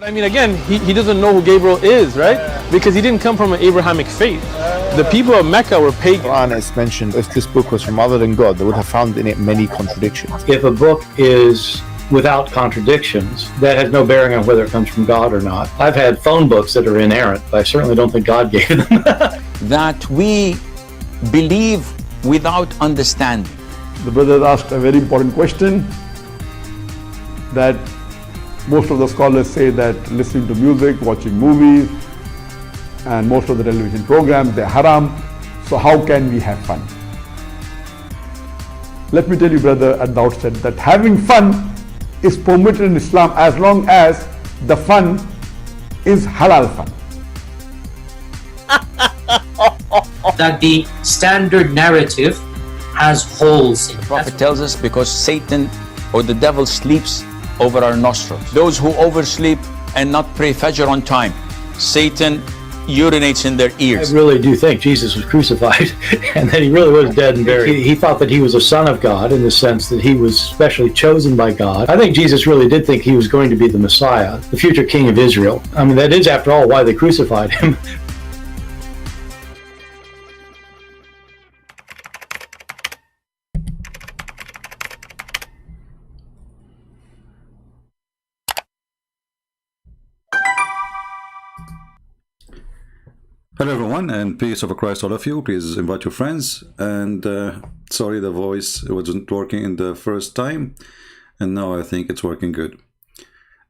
But I mean, again, he doesn't know who Gabriel is, right? Because he didn't come from an Abrahamic faith. The people of Mecca were pagan. Quran is mentioned, if this book was from other than God, they would have found in it many contradictions. If a book is without contradictions, that has no bearing on whether it comes from God or not. I've had phone books that are inerrant, but I certainly don't think God gave them. That we believe without understanding. The brother asked a very important question, that most of the scholars say that listening to music, watching movies, and most of the television programs, they're haram. So how can we have fun? Let me tell you, brother, at the outset, that having fun is permitted in Islam as long as the fun is halal fun. That the standard narrative has holes in it. The Prophet tells us because Satan or the devil sleeps over our nostrils. Those who oversleep and not pray Fajr on time, Satan urinates in their ears. I really do think Jesus was crucified and that he really was dead and buried. He thought that he was a son of God in the sense that he was specially chosen by God. I think Jesus really did think he was going to be the Messiah, the future king of Israel. I mean, that is, after all, why they crucified him. Hello everyone, and peace of Christ all of you. Please invite your friends. And sorry, the voice wasn't working in the first time, and now I think it's working good.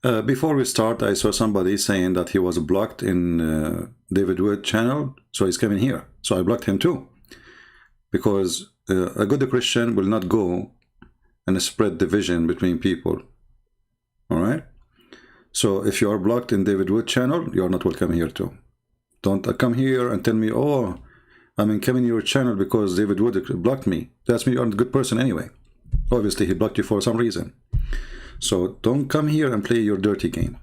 Before we start, I saw somebody saying that he was blocked in David Wood channel, so he's coming here. So I blocked him too, because a good Christian will not go and spread division between people. All right. So if you are blocked in David Wood channel, you are not welcome here too. Don't come here and tell me, oh, I'm coming to your channel because David Wood blocked me. That's me, you're a good person anyway. Obviously, he blocked you for some reason. So don't come here and play your dirty game.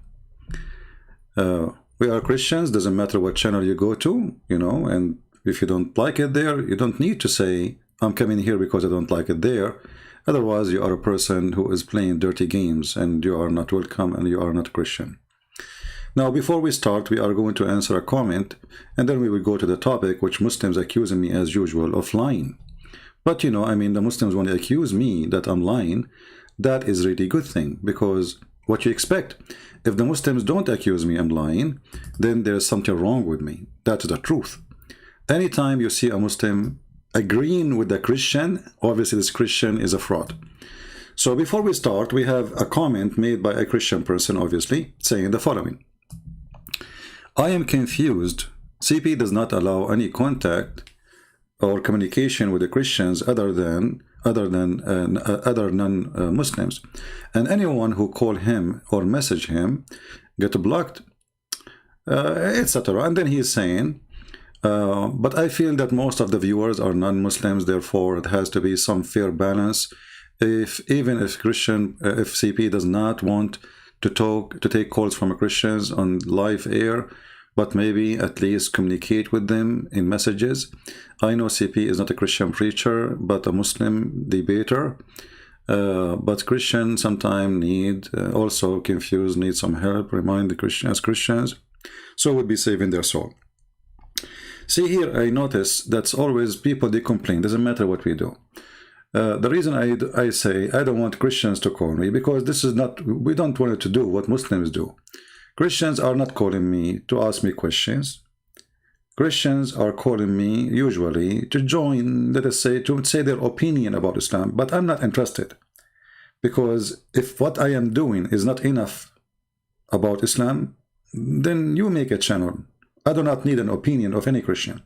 We are Christians, doesn't matter what channel you go to, you know, and if you don't like it there, you don't need to say, I'm coming here because I don't like it there. Otherwise, you are a person who is playing dirty games and you are not welcome and you are not Christian. Now, before we start, we are going to answer a comment, and then we will go to the topic, which Muslims accusing me as usual of lying. But, you know, I mean, the Muslims, when they accuse me that I'm lying, that is really a good thing, because what you expect, if the Muslims don't accuse me I'm lying, then there's something wrong with me. That's the truth. Anytime you see a Muslim agreeing with a Christian, obviously this Christian is a fraud. So before we start, we have a comment made by a Christian person, obviously, saying the following. I am confused. CP does not allow any contact or communication with the Christians other non-Muslims, and anyone who call him or message him get blocked, etc. And then he is saying, but I feel that most of the viewers are non-Muslims, therefore it has to be some fair balance. Even if CP does not want to take calls from Christians on live air, but maybe at least communicate with them in messages. I know CP is not a Christian preacher, but a Muslim debater. But Christians sometimes need, also confused, need some help, remind the Christians, so would be saving their soul. See here, I notice that's always people, they complain, doesn't matter what we do. The reason I say I don't want Christians to call me, because this is not, we don't want to do what Muslims do. Christians are not calling me to ask me questions. Christians are calling me usually to join, let us say, to say their opinion about Islam, but I'm not interested. Because if what I am doing is not enough about Islam, then you make a channel. I do not need an opinion of any Christian.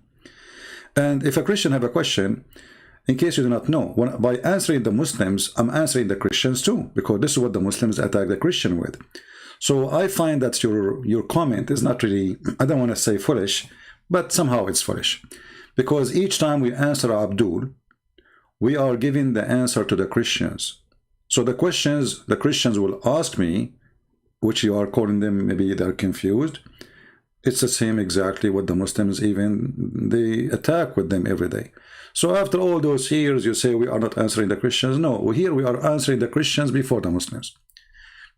And if a Christian have a question, in case you do not know, by answering the Muslims, I'm answering the Christians too, because this is what the Muslims attack the Christian with. So I find that your comment is not really, I don't want to say foolish, but somehow it's foolish. Because each time we answer Abdul, we are giving the answer to the Christians. So the questions the Christians will ask me, which you are calling them, maybe they're confused, it's the same exactly what the Muslims even, they attack with them every day. So after all those years, you say we are not answering the Christians. No, here we are answering the Christians before the Muslims.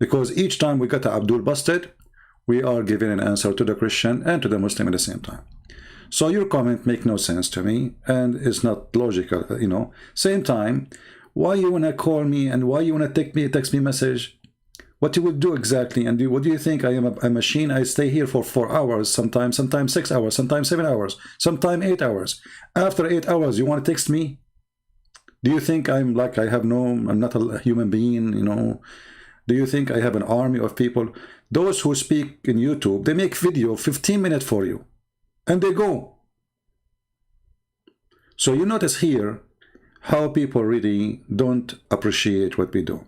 Because each time we got Abdul busted, we are giving an answer to the Christian and to the Muslim at the same time. So your comment make no sense to me, and it's not logical, you know. Same time, why you wanna call me and why you wanna text me message? What you would do exactly? And what do you think? I am a machine. I stay here for 4 hours, sometimes 6 hours, sometimes 7 hours, sometimes 8 hours. After 8 hours, you want to text me? Do you think I'm like I'm not a human being, you know? Do you think I have an army of people? Those who speak in YouTube, they make video 15 minutes for you, and they go. So you notice here how people really don't appreciate what we do.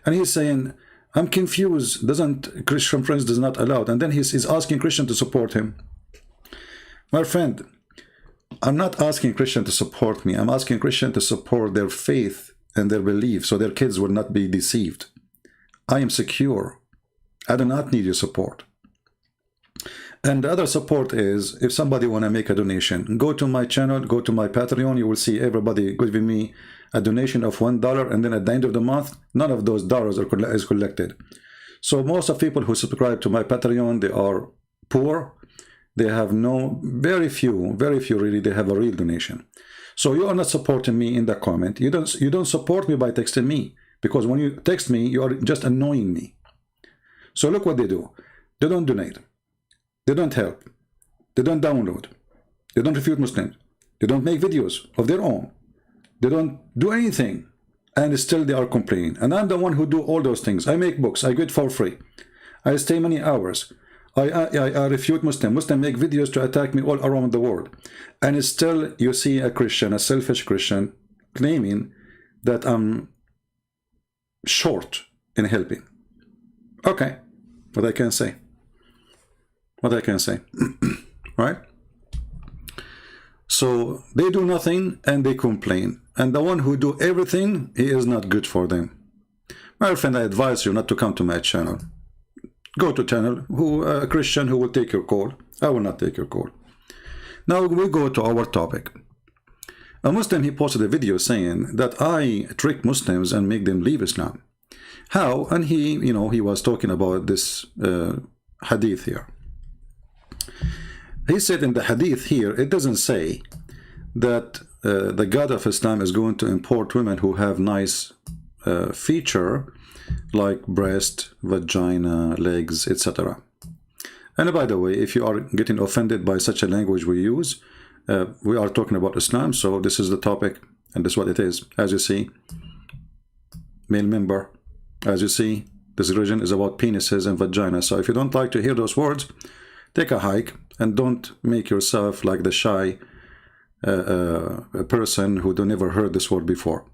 And he's saying, I'm confused. Doesn't Christian Friends does not allow it? And then he's asking Christian to support him. My friend, I'm not asking Christian to support me. I'm asking Christian to support their faith and their belief, so their kids will not be deceived. I am secure. I do not need your support. And the other support is, if somebody want to make a donation, go to my channel, go to my Patreon. You will see everybody giving me a donation of $1, and then at the end of the month, none of those dollars is collected. So most of people who subscribe to my Patreon, they are poor. They have very few really, they have a real donation. So you are not supporting me in the comment. You don't support me by texting me, because when you text me, you are just annoying me. So look what they do. They don't donate. They don't help. They don't download. They don't refute Muslims. They don't make videos of their own. They don't do anything. And still they are complaining. And I'm the one who do all those things. I make books. I get for free. I stay many hours. I refute Muslims. Muslims make videos to attack me all around the world. And still you see a Christian, a selfish Christian, claiming that I'm short in helping. Okay. What I can say. What I can say. Right? So they do nothing and they complain. And the one who do everything, he is not good for them. My friend, I advise you not to come to my channel. Go to channel a Christian who will take your call. I will not take your call. Now we go to our topic. A Muslim, he posted a video saying that I trick Muslims and make them leave Islam. How? And he was talking about this hadith here. He said in the hadith here, it doesn't say that the God of Islam is going to import women who have nice feature like breast, vagina, legs, etc. And by the way, if you are getting offended by such a language we use, we are talking about Islam, so this is the topic and this is what it is. As you see, male member. As you see, this religion is about penises and vagina. So if you don't like to hear those words, take a hike and don't make yourself like the shy person who never heard this word before.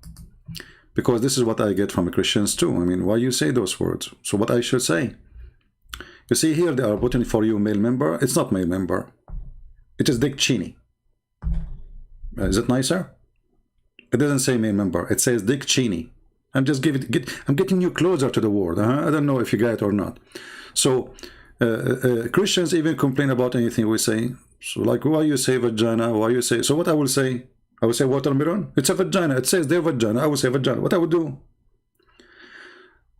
Because this is what I get from Christians too. I mean, why you say those words? So what I should say? You see here, they are putting for you male member. It's not male member. It is Dick Cheney. Is it nicer? It doesn't say male member. It says Dick Cheney. I'm just I'm getting you closer to the word. I don't know if you get it or not. So Christians even complain about anything we say. So like, why you say vagina? Why you say? So what I will say? I will say watermelon. It's a vagina. It says their vagina. I will say vagina. What I would do?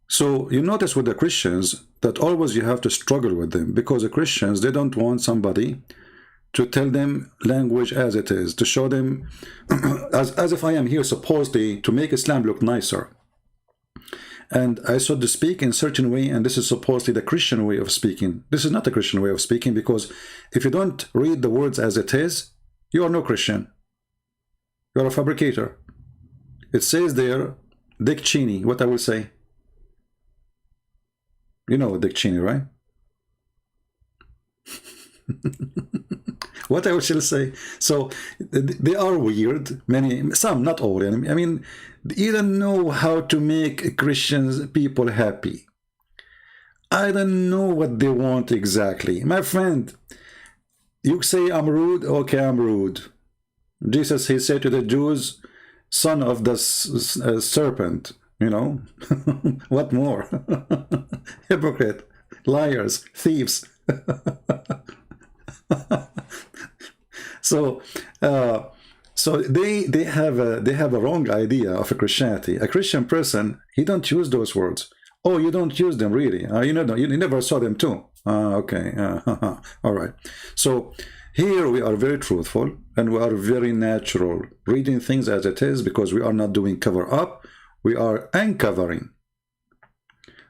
So you notice with the Christians that always you have to struggle with them, because the Christians, they don't want somebody to tell them language as it is, to show them as if I am here supposedly to make Islam look nicer. And I should to speak in a certain way, and this is supposedly the Christian way of speaking. This is not the Christian way of speaking, because if you don't read the words as it is, you are no Christian. You are a fabricator. It says there, Dick Cheney. What I will say? You know Dick Cheney, right? What I shall say? So they are weird. Some, not all. I mean, you don't know how to make Christians people happy. I don't know what they want exactly. My friend, you say I'm rude. Okay, I'm rude. Jesus, he said to the Jews, son of the serpent. You know, what more? Hypocrite, liars, thieves. So they have a wrong idea of a Christianity. A Christian person, he don't use those words. Oh, you don't use them really. You never saw them too. Okay. All right. So here we are very truthful and we are very natural, reading things as it is, because we are not doing cover up. We are uncovering.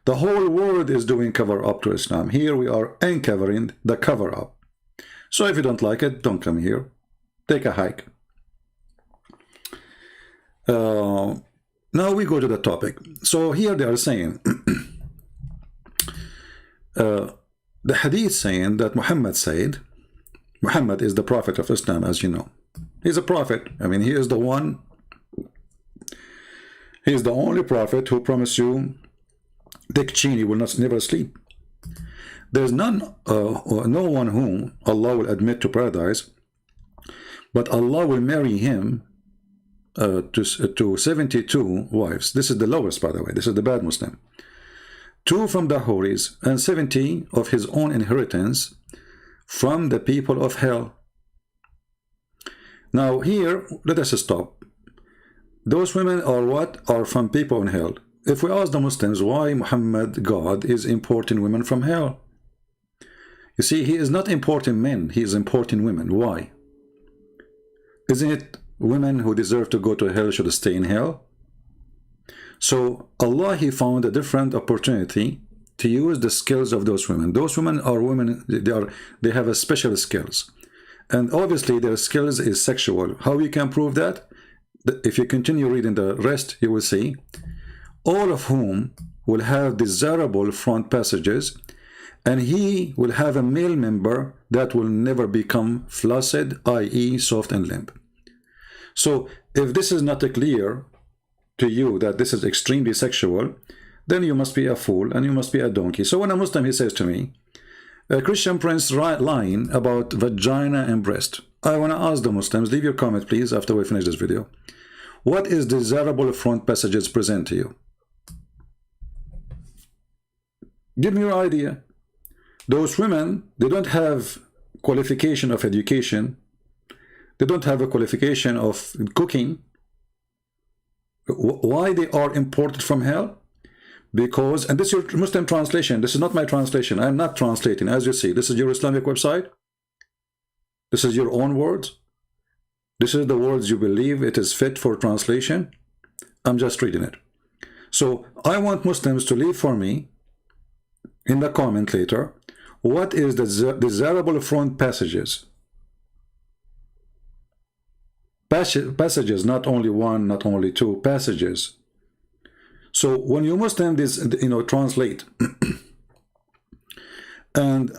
The whole world is doing cover up to Islam. Here we are uncovering the cover up. So if you don't like it, don't come here. Take a hike. Now we go to the topic. So here they are saying, the hadith saying that Muhammad said, Muhammad is the prophet of Islam, as you know. He's a prophet. I mean, he is the one, he is the only prophet who promised you Dick Cheney will never sleep. There's no one whom Allah will admit to paradise, but Allah will marry him to 72 wives. This is the lowest, by the way. This is the bad Muslim. 2 from the houris and 70 of his own inheritance from the people of hell. Now here, let us stop. Those women are what? Are from people in hell. If we ask the Muslims why Muhammad, God, is importing women from hell, you see, he is not importing men, he is importing women. Why? Isn't it women who deserve to go to hell should stay in hell? So Allah, he found a different opportunity to use the skills of those women. Those women are women, they have a special skills. And obviously their skills is sexual. How you can prove that? If you continue reading the rest, you will see, all of whom will have desirable front passages, and he will have a male member that will never become flaccid, i.e. soft and limp. So if this is not clear to you that this is extremely sexual, then you must be a fool and you must be a donkey. So when a Muslim, he says to me, a Christian prince lying about vagina and breast, I want to ask the Muslims, leave your comment please after we finish this video. What is desirable front passages present to you? Give me your idea. Those women, they don't have qualification of education. They don't have a qualification of cooking. Why they are imported from hell? Because, and this is your Muslim translation, this is not my translation, I'm not translating, as you see, this is your Islamic website, this is your own words, this is the words you believe it is fit for translation, I'm just reading it. So I want Muslims to leave for me in the comment later, what is the desirable front passages? Passages, not only one, not only 2 passages. So when you Muslim translate and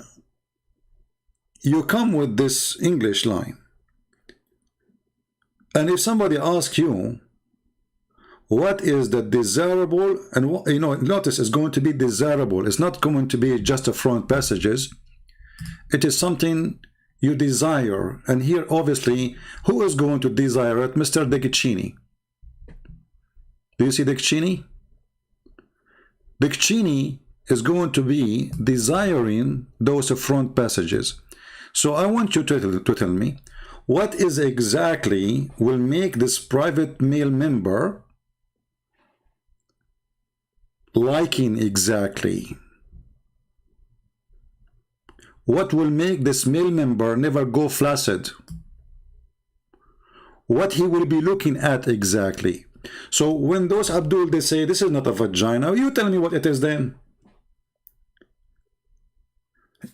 you come with this English line, and if somebody asks you what is the desirable, and notice it's going to be desirable, it's not going to be just a front passages, it is something you desire. And here obviously who is going to desire it? Mr. Dick Cheney. Do you see Dick Cheney? Dick Cheney is going to be desiring those front passages. So I want you to tell me what is exactly will make this private male member liking exactly. What will make this male member never go flaccid? What he will be looking at exactly. So when those Abdul, they say this is not a vagina, you tell me what it is then.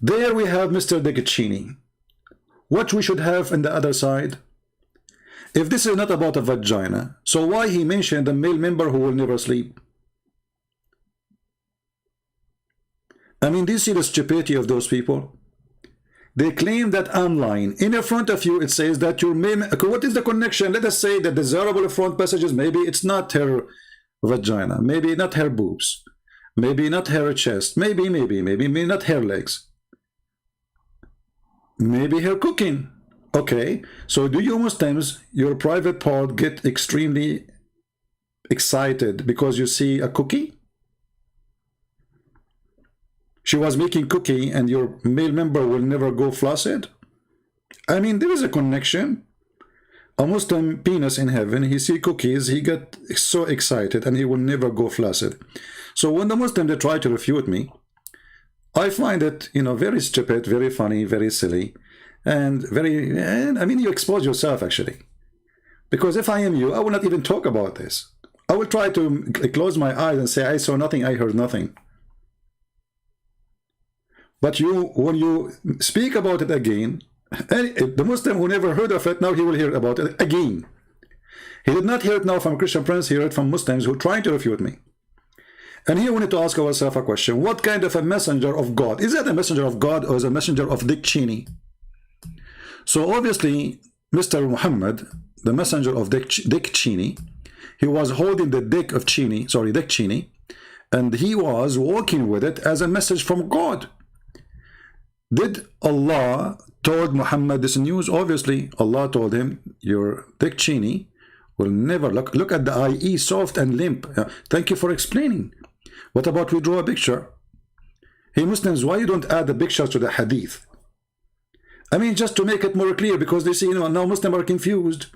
There we have Mr. Dick Cheney. What we should have on the other side? If this is not about a vagina, so why he mentioned the male member who will never sleep? I mean, do you see the stupidity of those people? They claim that I'm lying. In front of you, it says that your male... What is the connection? Let us say that desirable front passages, maybe it's not her vagina, maybe not her boobs, maybe not her chest, maybe not her legs, maybe her cooking. Okay, so do you Muslims, your private part, get extremely excited because you see a cookie? She was making cookie and your male member will never go flaccid? I mean, there is a connection. A Muslim penis in heaven, he see cookies, he got so excited and he will never go flaccid. So when the Muslims they try to refute me, I find it, you know, very stupid, very funny, very silly, and I mean, you expose yourself actually. Because if I am you, I will not even talk about this. I will try to close my eyes and say, I saw nothing, I heard nothing. But you, when you speak about it again, the Muslim who never heard of it, now he will hear about it again. He did not hear it now from Christian Prince, he heard it from Muslims who are trying to refute me. And here we need to ask ourselves a question. What kind of a messenger of God? Is that a messenger of God or is a messenger of Dick Cheney? So obviously, Mr. Muhammad, the messenger of Dick Cheney, he was holding the Dick Cheney, and he was walking with it as a message from God. Did Allah told Muhammad this news? Obviously, Allah told him, your Dick Cheney will never, look at the IE, soft and limp. Thank you for explaining. What about we draw a picture? Hey Muslims, why you don't add the pictures to the hadith? I mean, just to make it more clear, because they see, you know, now Muslims are confused.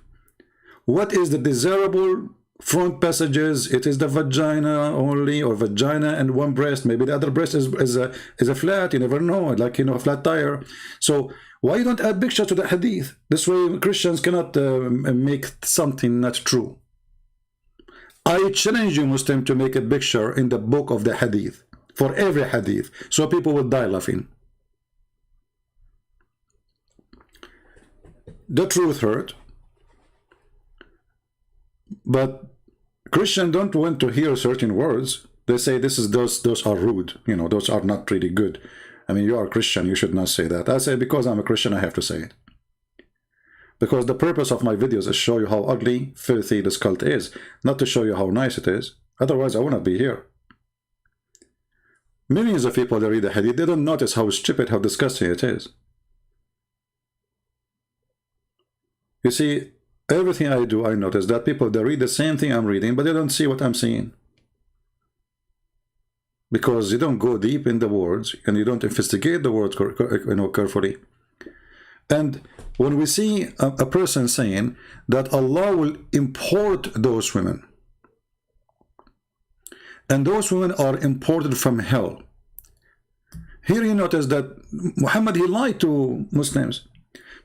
What is the desirable front passages? It is the vagina only, or vagina and one breast. Maybe the other breast is a flat. You never know, like, you know, a flat tire. So why you don't add pictures to the hadith? This way Christians cannot make something not true. I challenge you, Muslim, to make a picture in the book of the hadith for every hadith, so people will die laughing. The truth hurt, but Christians don't want to hear certain words. They say this is those are rude, you know, those are not really good. I mean, you are a Christian, you should not say that. I say because I'm a Christian, I have to say it. Because the purpose of my videos is to show you how ugly, filthy this cult is, not to show you how nice it is. Otherwise, I would not be here. Millions of people that read the hadith, they don't notice how stupid, how disgusting it is. You see, everything I do, I notice that people, they read the same thing I'm reading, but they don't see what I'm seeing. Because you don't go deep in the words, and you don't investigate the words, you know, carefully. And when we see a person saying that Allah will import those women, and those women are imported from hell, here you notice that Muhammad, he lied to Muslims.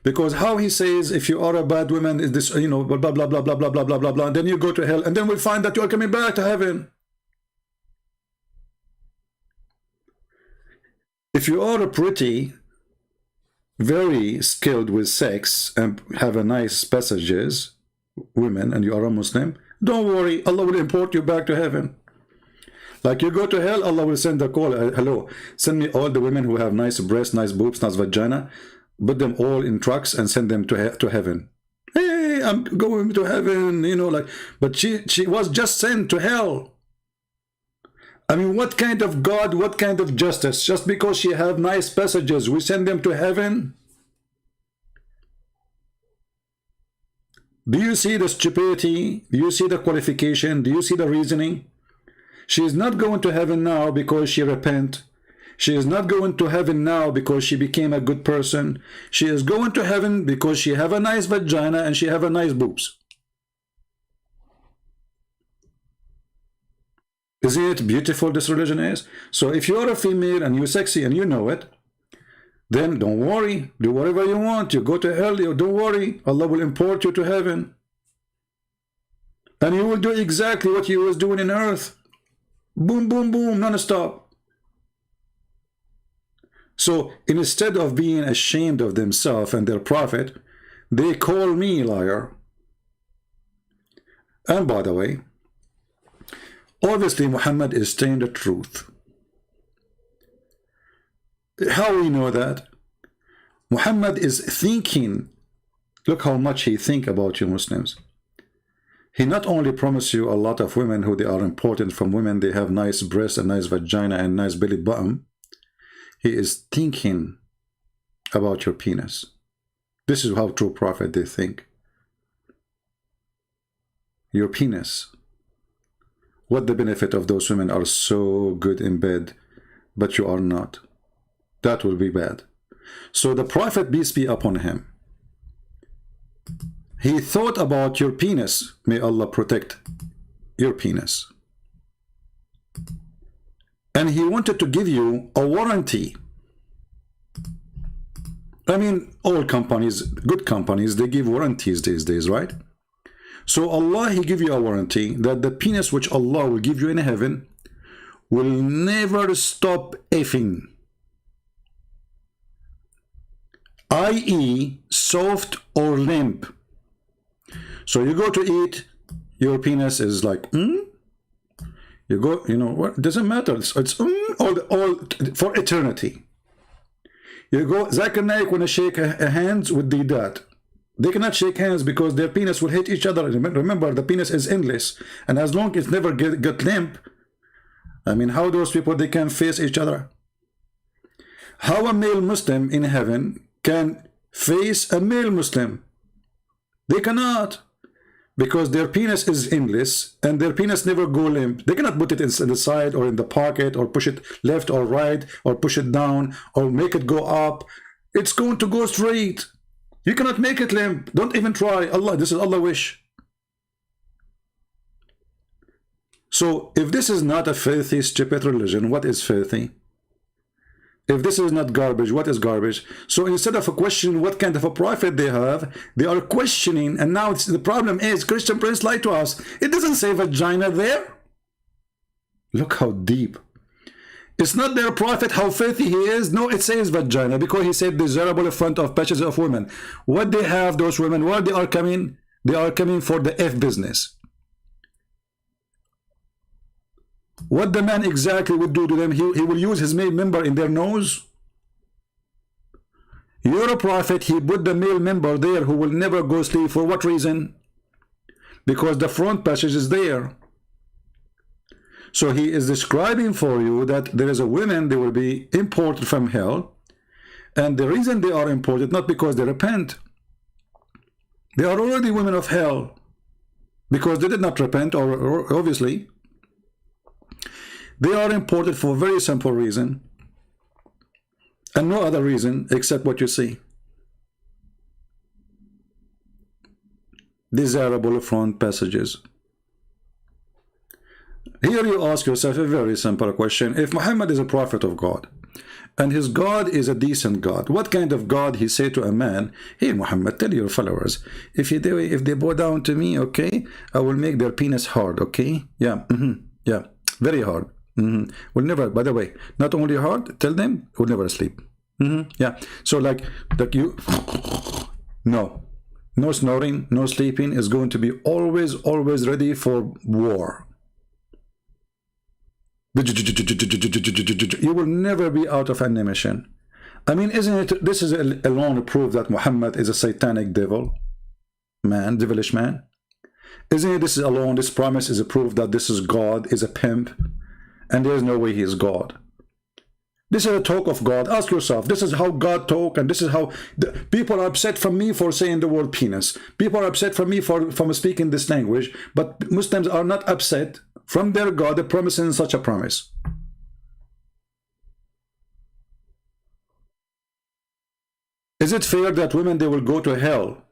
Because how he says, if you are a bad woman, is this, you know, blah, blah, blah, blah, blah, blah, blah, blah, blah, and then you go to hell, and then we'll find that you are coming back to heaven. If you are a pretty, very skilled with sex, and have a nice passages, women, and you are a Muslim, don't worry, Allah will import you back to heaven. Like you go to hell, Allah will send a call, hello, send me all the women who have nice breasts, nice boobs, nice vagina, put them all in trucks and send them to heaven. Hey, I'm going to heaven, you know, like, but she was just sent to hell. I mean, what kind of God, what kind of justice? Just because she have nice passages, we send them to heaven? Do you see the stupidity? Do you see the qualification? Do you see the reasoning? She is not going to heaven now because she repent. She is not going to heaven now because she became a good person. She is going to heaven because she have a nice vagina and she have a nice boobs. Isn't it beautiful this religion is? So if you are a female and you're sexy and you know it, then don't worry. Do whatever you want. You go to hell, you don't worry. Allah will import you to heaven. And you will do exactly what you was doing in earth. Boom, boom, boom, non-stop. So instead of being ashamed of themselves and their prophet, they call me liar. And by the way, obviously Muhammad is saying the truth. How we know that? Muhammad is thinking. Look how much he think about you Muslims. He not only promised you a lot of women who they are important from women, they have nice breasts and nice vagina and nice belly button. He is thinking about your penis. This is how true prophet they think. Your penis. What the benefit of those women are so good in bed, but you are not. That will be bad. So the prophet, peace be upon him, he thought about your penis. May Allah protect your penis. and he wanted to give you a warranty. I mean, all companies, good companies, they give warranties these days, right? So Allah, he give you a warranty that the penis which Allah will give you in heaven will never stop effing, i.e. soft or limp. So you go to eat, your penis is like, you go, you know what, doesn't matter, it's all for eternity. You go, Zakir Naik want to shake hands with the dad. They cannot shake hands because their penis will hit each other. Remember, the penis is endless, and as long as it never get limp, I mean, how those people, they can face each other? How a male Muslim in heaven can face a male Muslim? They cannot, because their penis is endless and their penis never go limp. They cannot put it in the side or in the pocket or push it left or right or push it down or make it go up. It's going to go straight. You cannot make it limp. Don't even try. Allah, this is Allah wish. So if this is not a filthy, stupid religion, what is filthy? If this is not garbage, what is garbage? So instead of a question what kind of a prophet they have, they are questioning, and now the problem is Christian Prince lied to us. It doesn't say vagina there. Look how deep. It's not their prophet how filthy he is. No, it says vagina because he said desirable in front of patches of women. What they have, those women, where they are coming? They are coming for the F business. What the man exactly would do to them, he will use his male member in their nose. You're a prophet, he put the male member there who will never go sleep. For what reason? Because the front passage is there. So he is describing for you that there is a woman, they will be imported from hell. And the reason they are imported, not because they repent. They are already women of hell. Because they did not repent, or obviously. They are imported for a very simple reason. And no other reason except what you see. Desirable front passages. Here you ask yourself a very simple question. If Muhammad is a prophet of God, and his God is a decent God, what kind of God he say to a man, hey Muhammad, tell your followers, if they bow down to me, okay, I will make their penis hard, okay? Yeah, yeah, very hard. Will never, by the way, not only hard, tell them, will never sleep. Yeah, so like you, no snoring, no sleeping, is going to be always ready for war. You will never be out of ammunition. I mean, isn't it, this is alone proof that Muhammad is a satanic devil, man, devilish man? Isn't it this is alone, this promise is a proof that this is God, is a pimp, and there is no way he is God. This is a talk of God. Ask yourself, this is how God talk, and this is how people are upset from me for saying the word penis. People are upset from me from speaking this language, but Muslims are not upset from their God, the promising such a promise. Is it fair that women, they will go to hell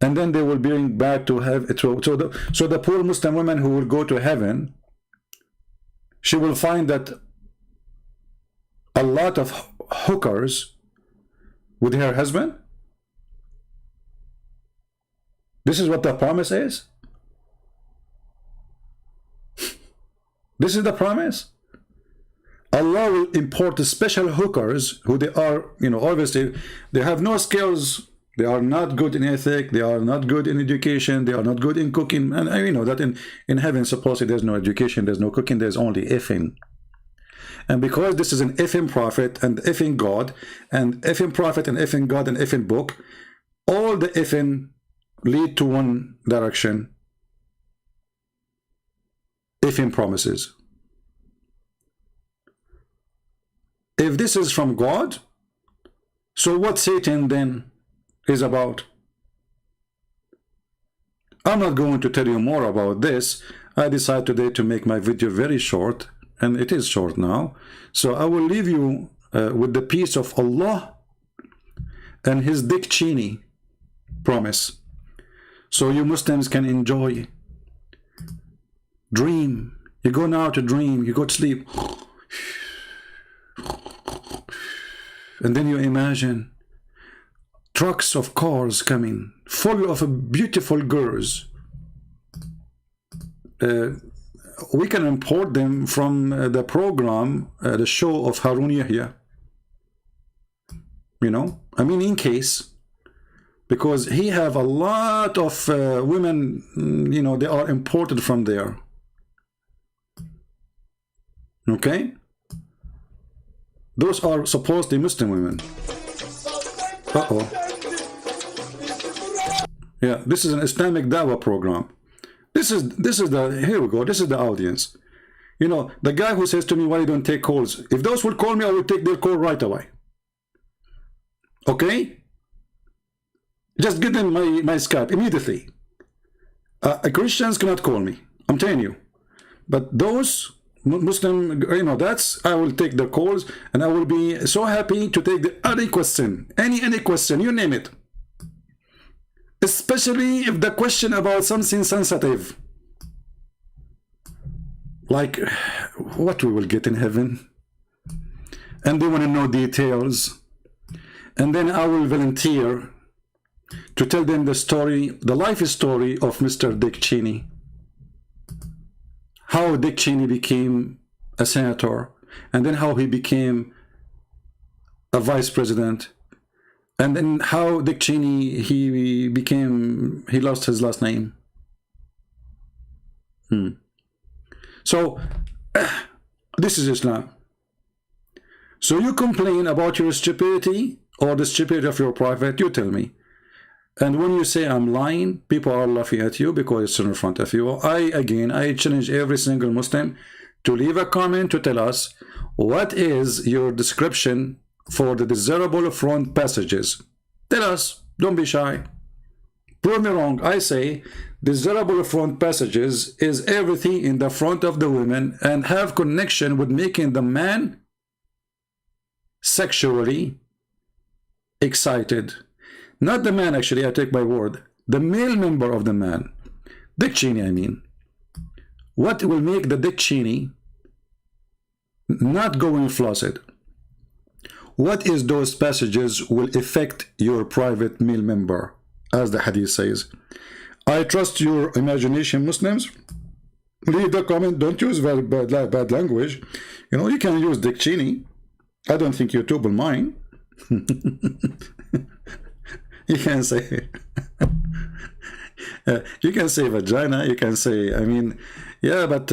and then they will bring back to heaven? So the poor Muslim woman who will go to heaven, she will find that a lot of hookers with her husband. This is what the promise is. This is the promise. Allah will import the special hookers who they are, you know, obviously they have no skills. They are not good in ethic. They are not good in education. They are not good in cooking. And you know that in heaven, supposedly there's no education, there's no cooking, there's only effing. And because this is an effing prophet and effing God, and effing prophet and effing God and effing book, all the effing lead to one direction. Effing promises. If this is from God, so what Satan then is about? I'm not going to tell you more about this. I decided today to make my video very short, and it is short now. So I will leave you with the peace of Allah and his Dick Cheney promise, so you Muslims can enjoy, dream. You go now to dream, you go to sleep. And then you imagine trucks of cars coming, full of beautiful girls. We can import them from the program, the show of Harun Yahya. You know, I mean, in case, because he have a lot of women, you know, they are imported from there. Okay? Those are supposedly Muslim women. Uh-oh. Yeah, this is an Islamic Dawah program. This is the, here we go, this is the audience. You know, the guy who says to me, why you don't take calls? If those will call me, I will take their call right away. Okay? Just give them my Skype immediately. Christians cannot call me, I'm telling you. But those Muslim, you know, that's, I will take the calls, and I will be so happy to take any question, any question, you name it. Especially if the question about something sensitive, like what we will get in heaven, and they want to know details, and then I will volunteer to tell them the story, the life story of Mr. Dick Cheney. How Dick Cheney became a senator, and then how he became a vice president, and then how Dick Cheney, he lost his last name. So, this is Islam. So you complain about your stupidity or the stupidity of your prophet, you tell me. And when you say I'm lying, people are laughing at you because it's in front of you. I challenge every single Muslim to leave a comment to tell us what is your description for the desirable front passages. Tell us, don't be shy. Prove me wrong. I say desirable front passages is everything in the front of the women and have connection with making the man sexually excited. Not the man, actually, I take my word. The male member of the man. Dick Cheney, I mean. What will make the Dick Cheney not going flaccid? What is those passages will affect your private male member, as the hadith says? I trust your imagination, Muslims. Leave the comment. Don't use very bad language. You know, you can use Dick Cheney. I don't think YouTube will mind. You can say you can say vagina, you can say, I mean, yeah, but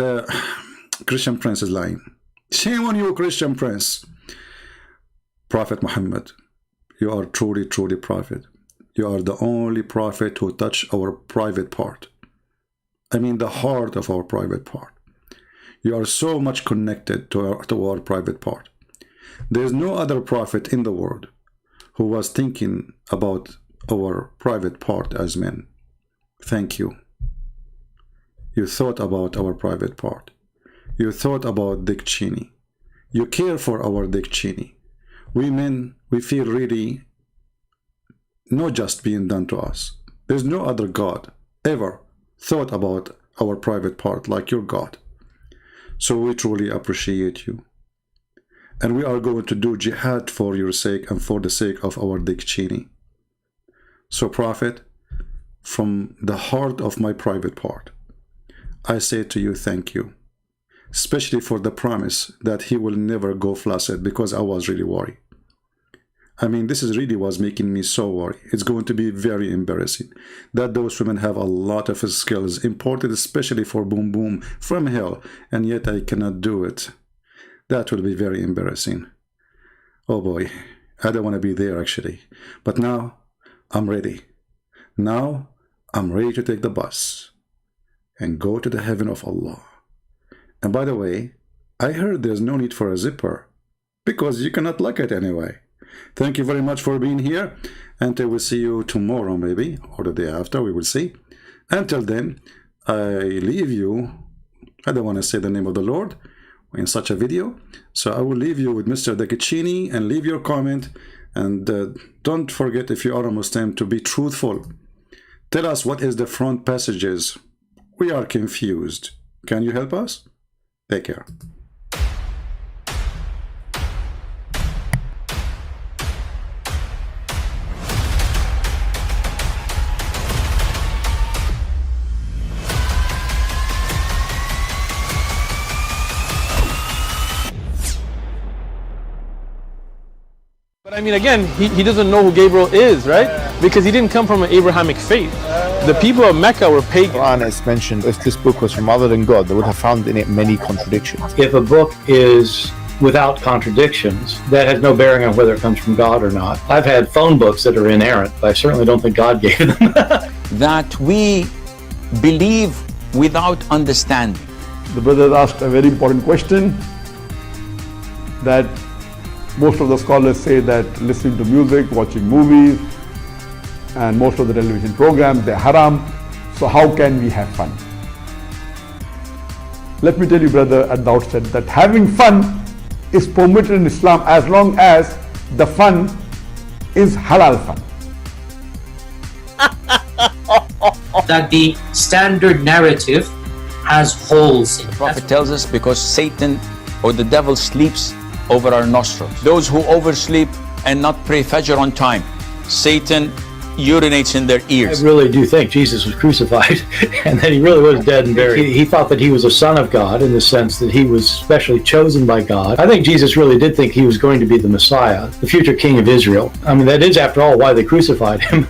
Christian Prince is lying. Shame on you, Christian Prince. Prophet Muhammad, you are truly prophet. You are the only prophet who touched our private part. I mean the heart of our private part. You are so much connected to our private part. There is no other prophet in the world who was thinking about our private part as men. Thank you. You thought about our private part. You thought about Dick Cheney. You care for our Dick Cheney. We men, we feel really not just being done to us. There's no other God ever thought about our private part like your God. So we truly appreciate you. And we are going to do jihad for your sake and for the sake of our Dick Cheney. So Prophet, from the heart of my private part, I say to you thank you, especially for the promise that he will never go flaccid, because I was really worried. I mean, this is really was making me so worried. It's going to be very embarrassing that those women have a lot of skills imported especially for boom boom from hell, and yet I cannot do it. That will be very embarrassing. Oh boy, I don't want to be there actually. But now I'm ready. Now I'm ready to take the bus and go to the heaven of Allah. And by the way, I heard there's no need for a zipper because you cannot lock it anyway. Thank you very much for being here. Until we see you tomorrow maybe, or the day after, we will see. Until then, I leave you. I don't want to say the name of the Lord in such a video, so I will leave you with Mr. Dick Cheney and leave your comment. And don't forget, if you are a Muslim, to be truthful. Tell us what is the front passages. We are confused. Can you help us? Take care. But I mean, again, he doesn't know who Gabriel is, right? Because he didn't come from an Abrahamic faith. The people of Mecca were pagan. Quran is mentioned, if this book was from other than God, they would have found in it many contradictions. If a book is without contradictions, that has no bearing on whether it comes from God or not. I've had phone books that are inerrant, but I certainly don't think God gave them. That we believe without understanding. The brother asked a very important question, that most of the scholars say that listening to music, watching movies, and most of the television programs, they're haram. So how can we have fun? Let me tell you, brother, at the outset, that having fun is permitted in Islam as long as the fun is halal fun. That the standard narrative has holes in it. The Prophet tells us because Satan or the devil sleeps over our nostrils. Those who oversleep and not pray Fajr on time, Satan urinates in their ears. I really do think Jesus was crucified and that he really was dead and buried. He thought that he was a son of God in the sense that he was specially chosen by God. I think Jesus really did think he was going to be the Messiah, the future king of Israel. I mean, that is, after all, why they crucified him,